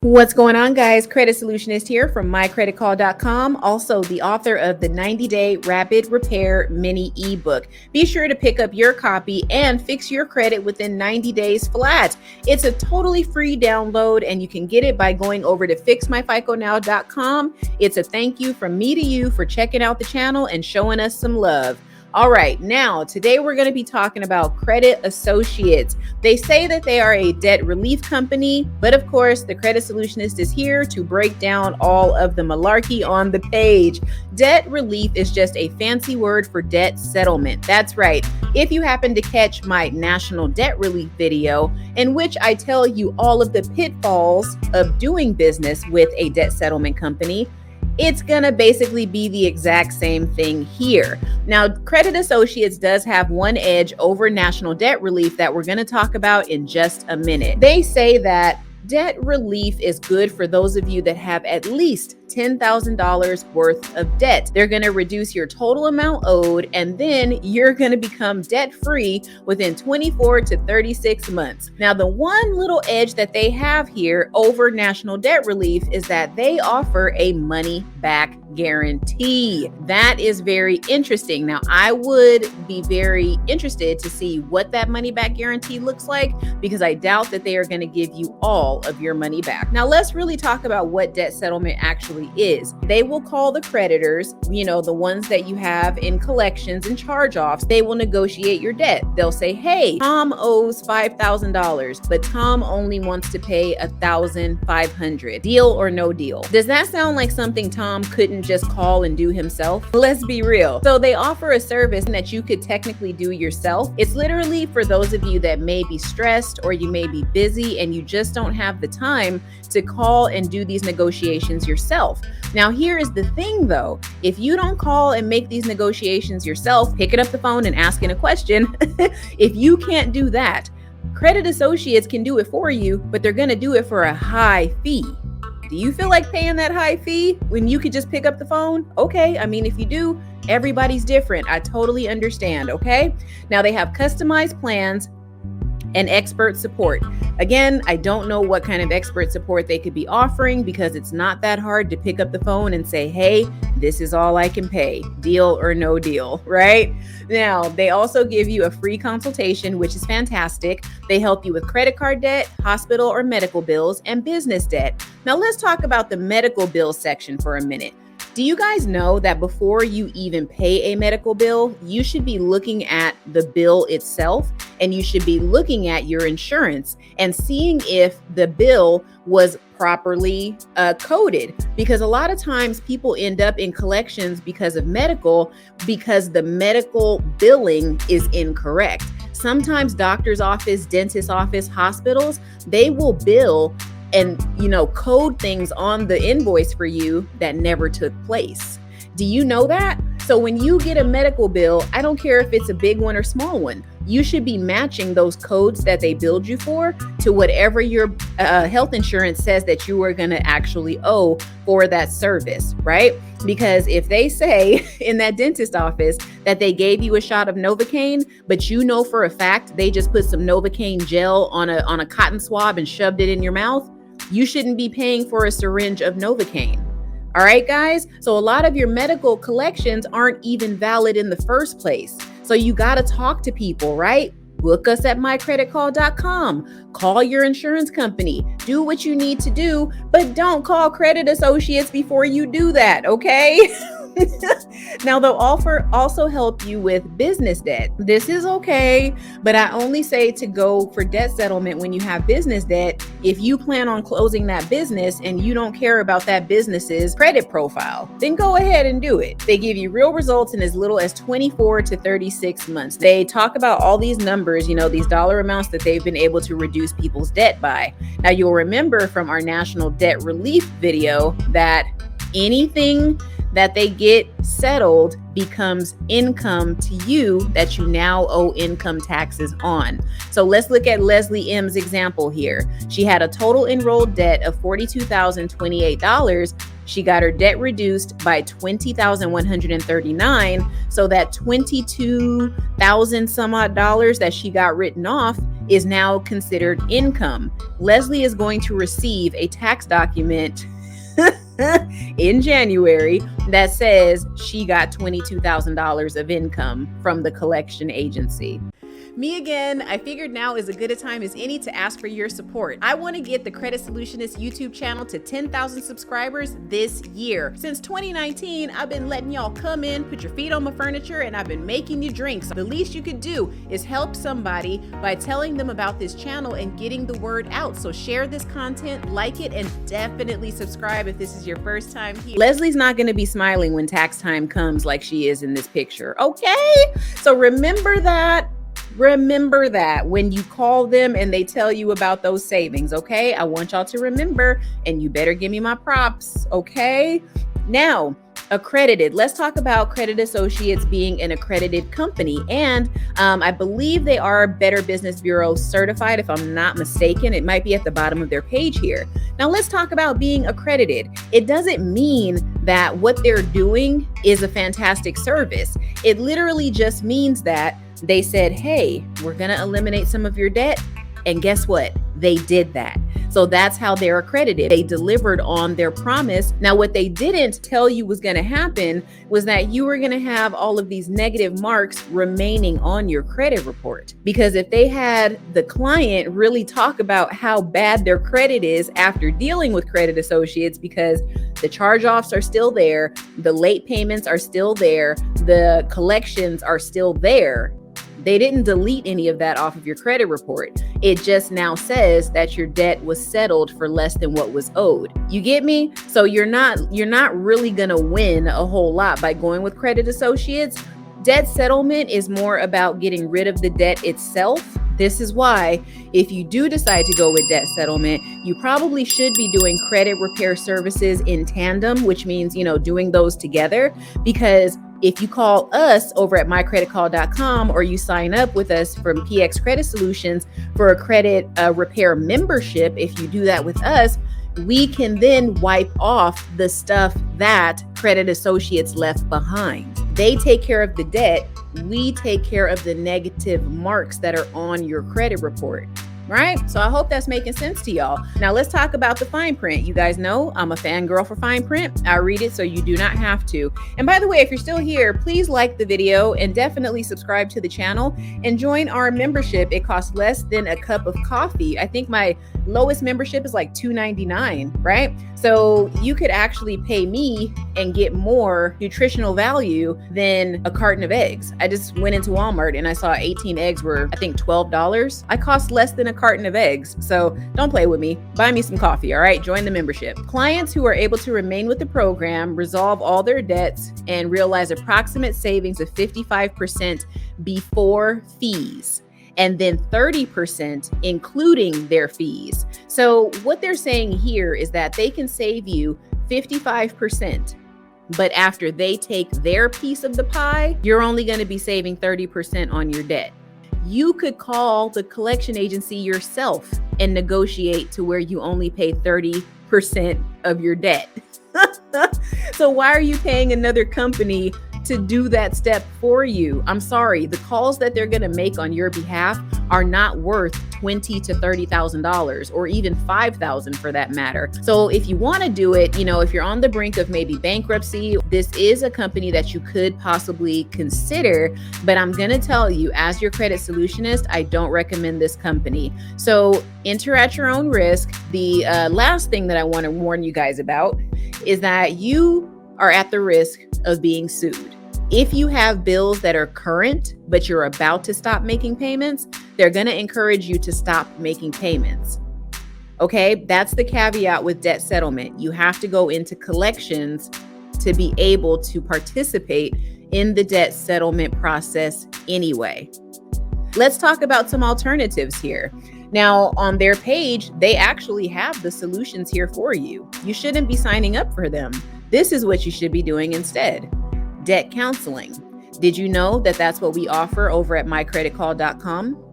What's going on, guys? Credit Solutionist here from mycreditcall.com, also the author of the 90-Day Rapid Repair Mini ebook. Be sure to pick up your copy and fix your credit within 90 days flat. It's a totally free download, and you can get it by going over to fixmyficonow.com. It's a thank you from me to you for checking out the channel and showing us some love. All right, now today we're going to be talking about Credit Associates. They say that they are a debt relief company, but of course, the Credit Solutionist is here to break down all of the malarkey on the page. Debt relief is just a fancy word for debt settlement. That's right. If you happen to catch my national debt relief video, in which I tell you all of the pitfalls of doing business with a debt settlement company, it's going to basically be the exact same thing here. Now, Credit Associates does have one edge over national debt relief that we're going to talk about in just a minute. They say that debt relief is good for those of you that have at least $10,000 worth of debt. They're going to reduce your total amount owed, and then you're going to become debt-free within 24 to 36 months. Now, the one little edge that they have here over national debt relief is that they offer a money-back guarantee. That is very interesting. Now, I would be very interested to see what that money-back guarantee looks like, because I doubt that they are going to give you all of your money back. Now, let's really talk about what debt settlement actually is. They will call the creditors, the ones that you have in collections and charge-offs. They will negotiate your debt. They'll say, hey, Tom owes $5,000, but Tom only wants to pay $1,500. Deal or no deal? Does that sound like something Tom couldn't just call and do himself? Let's be real. So they offer a service that you could technically do yourself. It's literally for those of you that may be stressed or you may be busy and you just don't have the time to call and do these negotiations yourself. Now, here is the thing though. If you don't call and make these negotiations yourself, picking up the phone and asking a question, if you can't do that, Credit Associates can do it for you, but they're going to do it for a high fee. Do you feel like paying that high fee when you could just pick up the phone? Okay, if you do, everybody's different. I totally understand, okay? Now, they have customized plans and expert support. Again, I don't know what kind of expert support they could be offering, because it's not that hard to pick up the phone and say, hey, this is all I can pay, deal or no deal, right? Now, they also give you a free consultation, which is fantastic. They help you with credit card debt, hospital or medical bills, and business debt. Now, let's talk about the medical bill section for a minute. Do you guys know that before you even pay a medical bill, you should be looking at the bill itself, and you should be looking at your insurance and seeing if the bill was properly coded? Because a lot of times people end up in collections because the medical billing is incorrect. Sometimes doctor's office, dentist's office, hospitals, they will bill and code things on the invoice for you that never took place. Do you know that? So when you get a medical bill, I don't care if it's a big one or small one, you should be matching those codes that they billed you for to whatever your health insurance says that you are going to actually owe for that service, right? Because if they say in that dentist office that they gave you a shot of Novocaine, but for a fact they just put some Novocaine gel on a cotton swab and shoved it in your mouth, you shouldn't be paying for a syringe of Novocaine. All right, guys? So a lot of your medical collections aren't even valid in the first place. So you got to talk to people, right? Book us at mycreditcall.com. Call your insurance company. Do what you need to do, but don't call Credit Associates before you do that, okay? Now, they'll also help you with business debt. This is okay, but I only say to go for debt settlement when you have business debt if you plan on closing that business and you don't care about that business's credit profile. Then go ahead and do it. They give you real results in as little as 24 to 36 months. They talk about all these numbers, these dollar amounts that they've been able to reduce people's debt by. Now, you'll remember from our national debt relief video that anything that they get settled becomes income to you that you now owe income taxes on. So let's look at Leslie M's example here. She had a total enrolled debt of $42,028. She got her debt reduced by $20,139. So that $22,000 some odd dollars that she got written off is now considered income. Leslie is going to receive a tax document in January that says she got $22,000 of income from the collection agency. Me again, I figured now is as good a time as any to ask for your support. I want to get the Credit Solutionist YouTube channel to 10,000 subscribers this year. Since 2019, I've been letting y'all come in, put your feet on my furniture, and I've been making you drinks. The least you could do is help somebody by telling them about this channel and getting the word out. So share this content, like it, and definitely subscribe if this is your first time here. Leslie's not going to be smiling when tax time comes like she is in this picture, okay? So remember that. Remember that when you call them and they tell you about those savings, okay? I want y'all to remember, and you better give me my props, okay? Now, accredited. Let's talk about Credit Associates being an accredited company. And I believe they are Better Business Bureau certified, if I'm not mistaken. It might be at the bottom of their page here. Now, let's talk about being accredited. It doesn't mean that what they're doing is a fantastic service. It literally just means that they said, hey, we're going to eliminate some of your debt. And guess what? They did that. So that's how they're accredited. They delivered on their promise. Now, what they didn't tell you was going to happen was that you were going to have all of these negative marks remaining on your credit report. Because if they had the client really talk about how bad their credit is after dealing with Credit Associates, because the charge-offs are still there, the late payments are still there, the collections are still there, they didn't delete any of that off of your credit report. It just now says that your debt was settled for less than what was owed. You get me? So you're not really going to win a whole lot by going with Credit Associates. Debt settlement is more about getting rid of the debt itself. This is why if you do decide to go with debt settlement, you probably should be doing credit repair services in tandem, which means, doing those together, because if you call us over at mycreditcall.com or you sign up with us from PX Credit Solutions for a credit repair membership, if you do that with us, we can then wipe off the stuff that Credit Associates left behind. They take care of the debt. We take care of the negative marks that are on your credit report. Right? So I hope that's making sense to y'all. Now let's talk about the fine print. You guys know I'm a fangirl for fine print. I read it so you do not have to. And by the way, if you're still here, please like the video and definitely subscribe to the channel and join our membership. It costs less than a cup of coffee. I think my lowest membership is like $2.99, right? So you could actually pay me and get more nutritional value than a carton of eggs. I just went into Walmart and I saw 18 eggs were, I think, $12. I cost less than a carton of eggs. So don't play with me. Buy me some coffee, all right? Join the membership. Clients who are able to remain with the program resolve all their debts and realize approximate savings of 55% before fees, and then 30% including their fees. So what they're saying here is that they can save you 55%. But after they take their piece of the pie, you're only going to be saving 30% on your debt. You could call the collection agency yourself and negotiate to where you only pay 30% of your debt. So why are you paying another company to do that step for you? I'm sorry, the calls that they're going to make on your behalf are not worth $20,000 to $30,000 or even $5,000 for that matter. So if you want to do it, if you're on the brink of maybe bankruptcy, this is a company that you could possibly consider. But I'm going to tell you, as your credit solutionist, I don't recommend this company. So enter at your own risk. The last thing that I want to warn you guys about is that you are at the risk of being sued. If you have bills that are current, but you're about to stop making payments, they're going to encourage you to stop making payments. Okay, that's the caveat with debt settlement. You have to go into collections to be able to participate in the debt settlement process anyway. Let's talk about some alternatives here. Now, on their page, they actually have the solutions here for you. You shouldn't be signing up for them. This is what you should be doing instead. Debt counseling. Did you know that that's what we offer over at mycreditcall.com?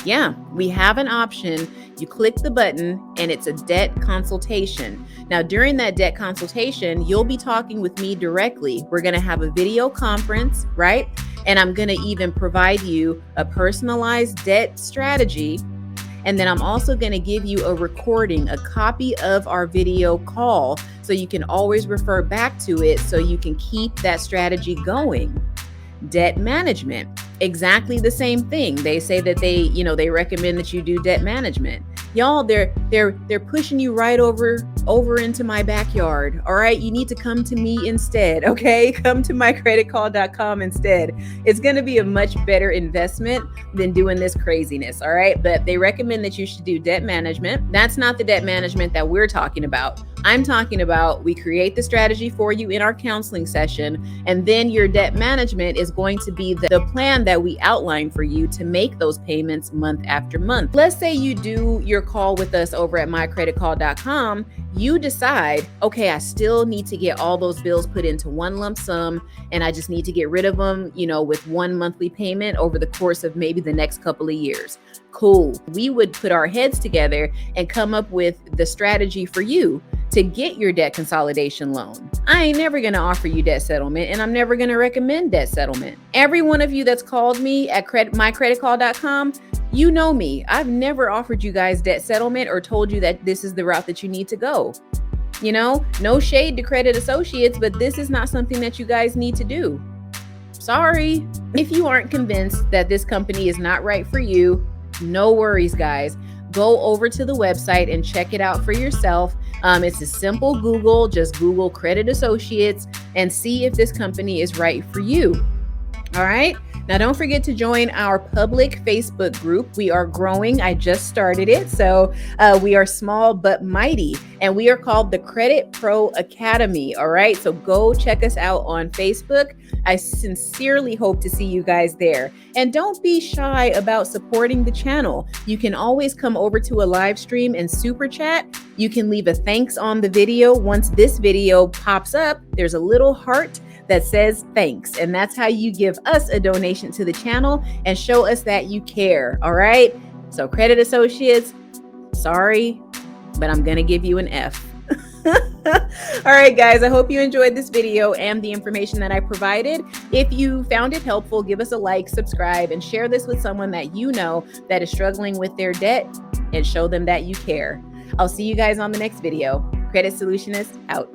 Yeah, we have an option. You click the button and it's a debt consultation. Now, during that debt consultation, you'll be talking with me directly. We're going to have a video conference, right? And I'm going to even provide you a personalized debt strategy And then I'm also going to give you a recording, a copy of our video call, so you can always refer back to it so you can keep that strategy going. Debt management, exactly the same thing. They say that they recommend that you do debt management. Y'all, they're pushing you right over into my backyard. All right, you need to come to me instead. Okay, come to mycreditcall.com instead. It's going to be a much better investment than doing this craziness. All right, but they recommend that you should do debt management. That's not the debt management that we're talking about. I'm talking about, we create the strategy for you in our counseling session, and then your debt management is going to be the plan that we outline for you to make those payments month after month. Let's say you do your call with us over at mycreditcall.com. You decide, okay, I still need to get all those bills put into one lump sum, and I just need to get rid of them, with one monthly payment over the course of maybe the next couple of years. Cool. We would put our heads together and come up with the strategy for you to get your debt consolidation loan. I ain't never going to offer you debt settlement, and I'm never going to recommend debt settlement. Every one of you that's called me at mycreditcall.com, you know me. I've never offered you guys debt settlement or told you that this is the route that you need to go. No shade to Credit Associates, but this is not something that you guys need to do. Sorry. If you aren't convinced that this company is not right for you, no worries, guys. Go over to the website and check it out for yourself. It's a simple Google. Just Google Credit Associates and see if this company is right for you. All right. Now, don't forget to join our public Facebook group. We are growing. I just started it. So we are small but mighty, and we are called the Credit Pro Academy. All right. So go check us out on Facebook. I sincerely hope to see you guys there. And don't be shy about supporting the channel. You can always come over to a live stream and super chat. You can leave a thanks on the video. Once this video pops up, there's a little heart that says thanks. And that's how you give us a donation to the channel and show us that you care. All right. So Credit Associates, sorry, but I'm going to give you an F. All right, guys, I hope you enjoyed this video and the information that I provided. If you found it helpful, give us a like, subscribe, and share this with someone that you know that is struggling with their debt, and show them that you care. I'll see you guys on the next video. Credit Solutionist out.